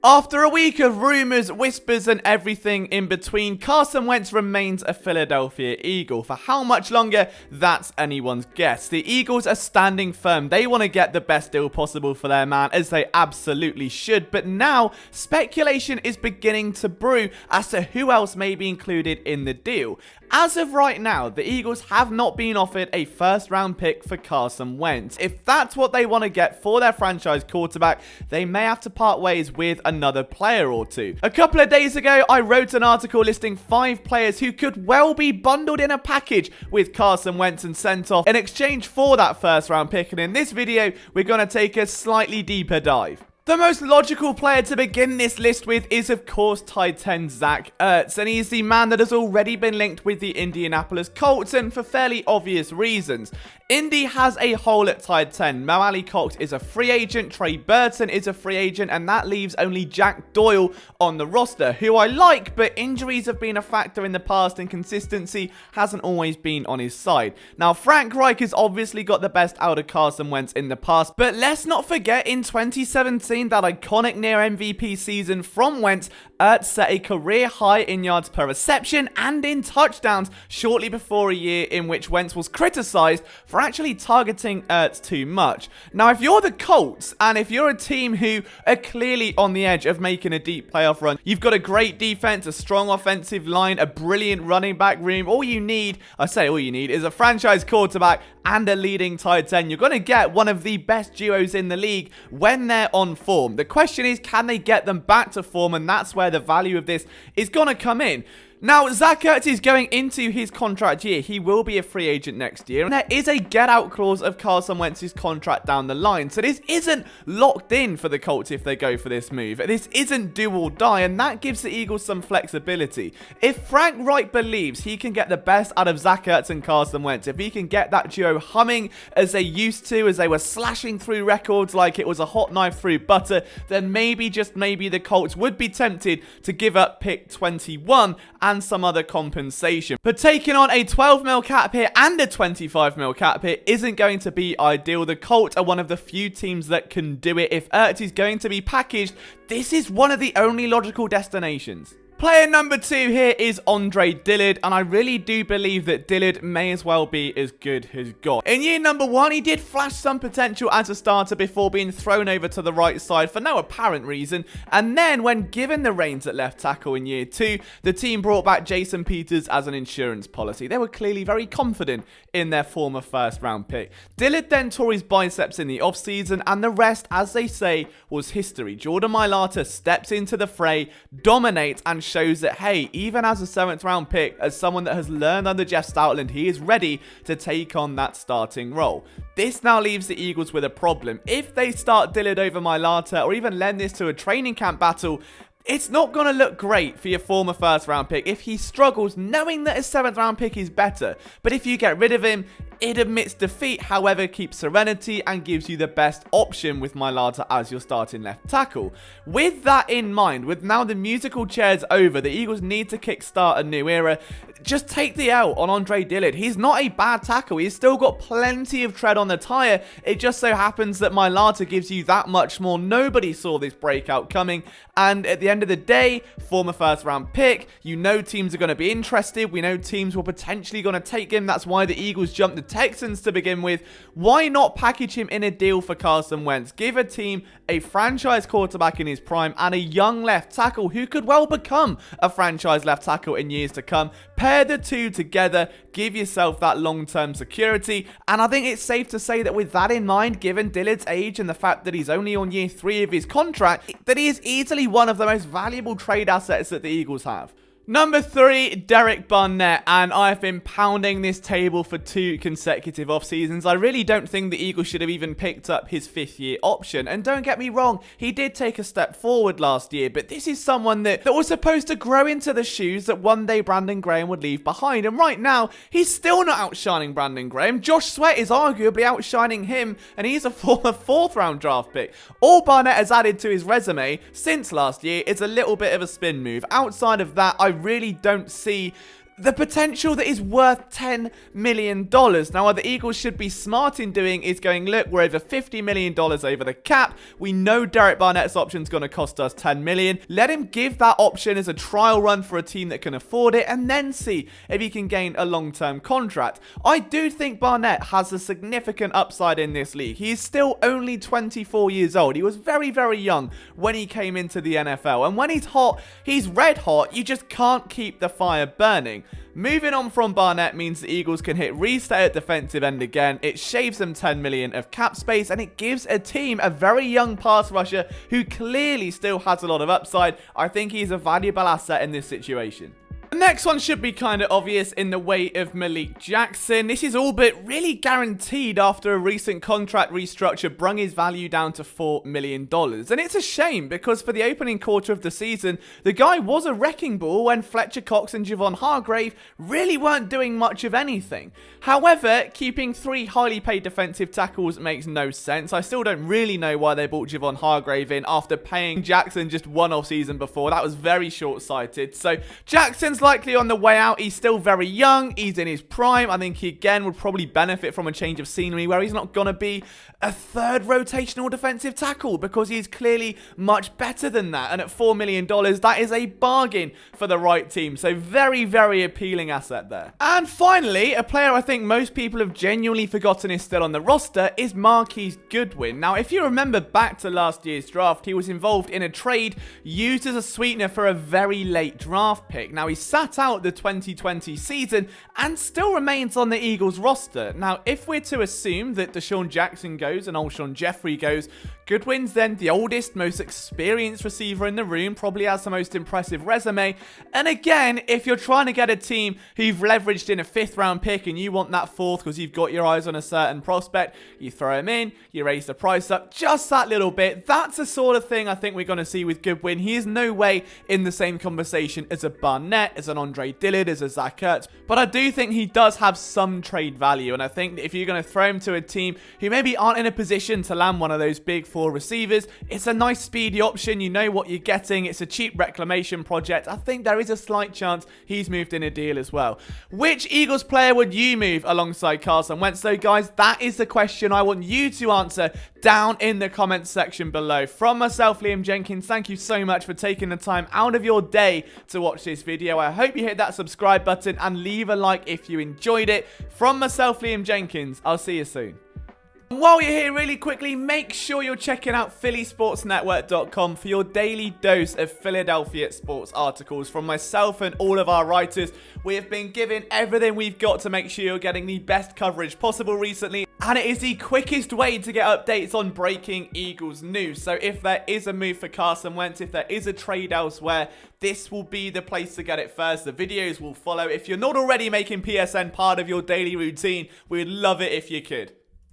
After a week of rumours, whispers and everything in between, Carson Wentz remains a Philadelphia Eagle. For how much longer, that's anyone's guess. The Eagles are standing firm. They want to get the best deal possible for their man, as they absolutely should. But now, speculation is beginning to brew as to who else may be included in the deal. As of right now, the Eagles have not been offered a first-round pick for Carson Wentz. If that's what they want to get for their franchise quarterback, they may have to part ways with another player or two. A couple of days ago, I wrote an article listing 5 players who could well be bundled in a package with Carson Wentz and sent off in exchange for that first-round pick. And in this video, we're going to take a slightly deeper dive. The most logical player to begin this list with is, of course, tight end Zach ERTZ, and he's the man that has already been linked with the Indianapolis Colts, and for fairly obvious reasons. Indy has a hole at tight end. MALIK is a free agent, Trey Burton is a free agent, and that leaves only Jack Doyle on the roster, who I like, but injuries have been a factor in the past, and consistency hasn't always been on his side. Now, Frank Reich has obviously got the best out of Carson Wentz in the past, but let's not forget in 2017, that iconic near MVP season from Wentz, ERTZ set a career high in yards per reception and in touchdowns shortly before a year in which Wentz was criticized for actually targeting ERTZ too much. Now, if you're the Colts, and if you're a team who are clearly on the edge of making a deep playoff run, you've got a great defense, a strong offensive line, a brilliant running back room, all you need is a franchise quarterback and a leading tight end. You're going to get one of the best duos in the league when they're on form. The question is, can they get them back to form? And that's where the value of this is going to come in. Now, Zach ERTZ is going into his contract year. He will be a free agent next year. And there is a get-out clause of Carson Wentz's contract down the line. So this isn't locked in for the Colts if they go for this move. This isn't do or die, and that gives the Eagles some flexibility. If Frank Reich believes he can get the best out of Zach ERTZ and Carson Wentz, if he can get that duo humming as they used to, as they were slashing through records like it was a hot knife through butter, then maybe, just maybe, the Colts would be tempted to give up pick 21 and some other compensation. But taking on a 12 mil cap hit and a 25 mil cap hit isn't going to be ideal. The Colts are one of the few teams that can do it. If ERTZ is going to be packaged, this is one of the only logical destinations. Player number 2 here is Andre Dillard, and I really do believe that Dillard may as well be as good as God. In year number 1, he did flash some potential as a starter before being thrown over to the right side for no apparent reason, and then when given the reins at left tackle in year 2, the team brought back Jason Peters as an insurance policy. They were clearly very confident in their former first round pick. Dillard then tore his biceps in the offseason, and the rest, as they say, was history. Jordan Mailata steps into the fray, dominates, and shows that, hey, even as a 7th round pick, as someone that has learned under Jeff Stoutland, he is ready to take on that starting role. This now leaves the Eagles with a problem. If they start Dillard over Mailata, or even lend this to a training camp battle, it's not going to look great for your former first round pick if he struggles, knowing that a 7th round pick is better. But if you get rid of him, it admits defeat, however, keeps serenity and gives you the best option with Mailata as your starting left tackle. With that in mind, with now the musical chairs over, the Eagles need to kickstart a new era. Just take the L on Andre Dillard. He's not a bad tackle. He's still got plenty of tread on the tire. It just so happens that Mailata gives you that much more. Nobody saw this breakout coming. And at the end of the day, former first round pick, you know teams are going to be interested. We know teams were potentially going to take him. That's why the Eagles jumped the Texans to begin with. Why not package him in a deal for Carson Wentz? Give a team a franchise quarterback in his prime and a young left tackle who could well become a franchise left tackle in years to come. Pair the two together, give yourself that long-term security, and I think it's safe to say that with that in mind, given Dillard's age and the fact that he's only on year 3 of his contract, that he is easily one of the most valuable trade assets that the Eagles have. Number 3, Derek Barnett, and I've been pounding this table for 2 consecutive off seasons. I really don't think the Eagles should have even picked up his 5th year option, and don't get me wrong, he did take a step forward last year, but this is someone that was supposed to grow into the shoes that one day Brandon Graham would leave behind, and right now, he's still not outshining Brandon Graham. Josh Sweat is arguably outshining him, and he's a former 4th round draft pick. All Barnett has added to his resume since last year is a little bit of a spin move. Outside of that, I really don't see the potential that is worth $10 million. Now, what the Eagles should be smart in doing is going, look, we're over $50 million over the cap. We know Derek Barnett's option is going to cost us $10 million. Let him give that option as a trial run for a team that can afford it, and then see if he can gain a long-term contract. I do think Barnett has a significant upside in this league. He is still only 24 years old. He was very, very young when he came into the NFL, and when he's hot, he's red hot. You just can't keep the fire burning. Moving on from Barnett means the Eagles can hit reset at defensive end again. It shaves them $10 million of cap space, and it gives a team a very young pass rusher who clearly still has a lot of upside. I think he's a valuable asset in this situation. The next one should be kind of obvious in the way of Malik Jackson. This is all but really guaranteed after a recent contract restructure brung his value down to $4 million. And it's a shame because for the opening quarter of the season, the guy was a wrecking ball when Fletcher Cox and Javon Hargrave really weren't doing much of anything. However, keeping 3 highly paid defensive tackles makes no sense. I still don't really know why they brought Javon Hargrave in after paying Jackson just one off season before. That was very short-sighted. So Jackson's likely on the way out. He's still very young. He's in his prime. I think he again would probably benefit from a change of scenery where he's not going to be a third rotational defensive tackle because he's clearly much better than that. And at $4 million, that is a bargain for the right team. So very, very appealing asset there. And finally, a player I think most people have genuinely forgotten is still on the roster is Marquise Goodwin. Now, if you remember back to last year's draft, he was involved in a trade used as a sweetener for a very late draft pick. Now, he's sat out the 2020 season and still remains on the Eagles roster. Now, if we're to assume that Deshaun Jackson goes and Alshon Jeffrey goes, Goodwin's then the oldest, most experienced receiver in the room, probably has the most impressive resume. And again, if you're trying to get a team who you've leveraged in a 5th round pick and you want that 4th because you've got your eyes on a certain prospect, you throw him in, you raise the price up just that little bit. That's the sort of thing I think we're going to see with Goodwin. He is no way in the same conversation as a Barnett, as an Andre Dillard, as a Zach Ertz, but I do think he does have some trade value, and I think that if you're going to throw him to a team who maybe aren't in a position to land one of those big 4 receivers, it's a nice speedy option. You know what you're getting. It's a cheap reclamation project. I think there is a slight chance he's moved in a deal as well. Which Eagles player would you move alongside Carson Wentz though, guys? That is the question I want you to answer down in the comments section below. From myself, Liam Jenkins, thank you so much for taking the time out of your day to watch this video. I hope you hit that subscribe button and leave a like if you enjoyed it. From myself, Liam Jenkins, I'll see you soon. While you're here, really quickly, make sure you're checking out phillysportsnetwork.com for your daily dose of Philadelphia sports articles from myself and all of our writers. We have been giving everything we've got to make sure you're getting the best coverage possible recently, and it is the quickest way to get updates on breaking Eagles news. So if there is a move for Carson Wentz, if there is a trade elsewhere, this will be the place to get it first. The videos will follow. If you're not already making PSN part of your daily routine, we'd love it if you could.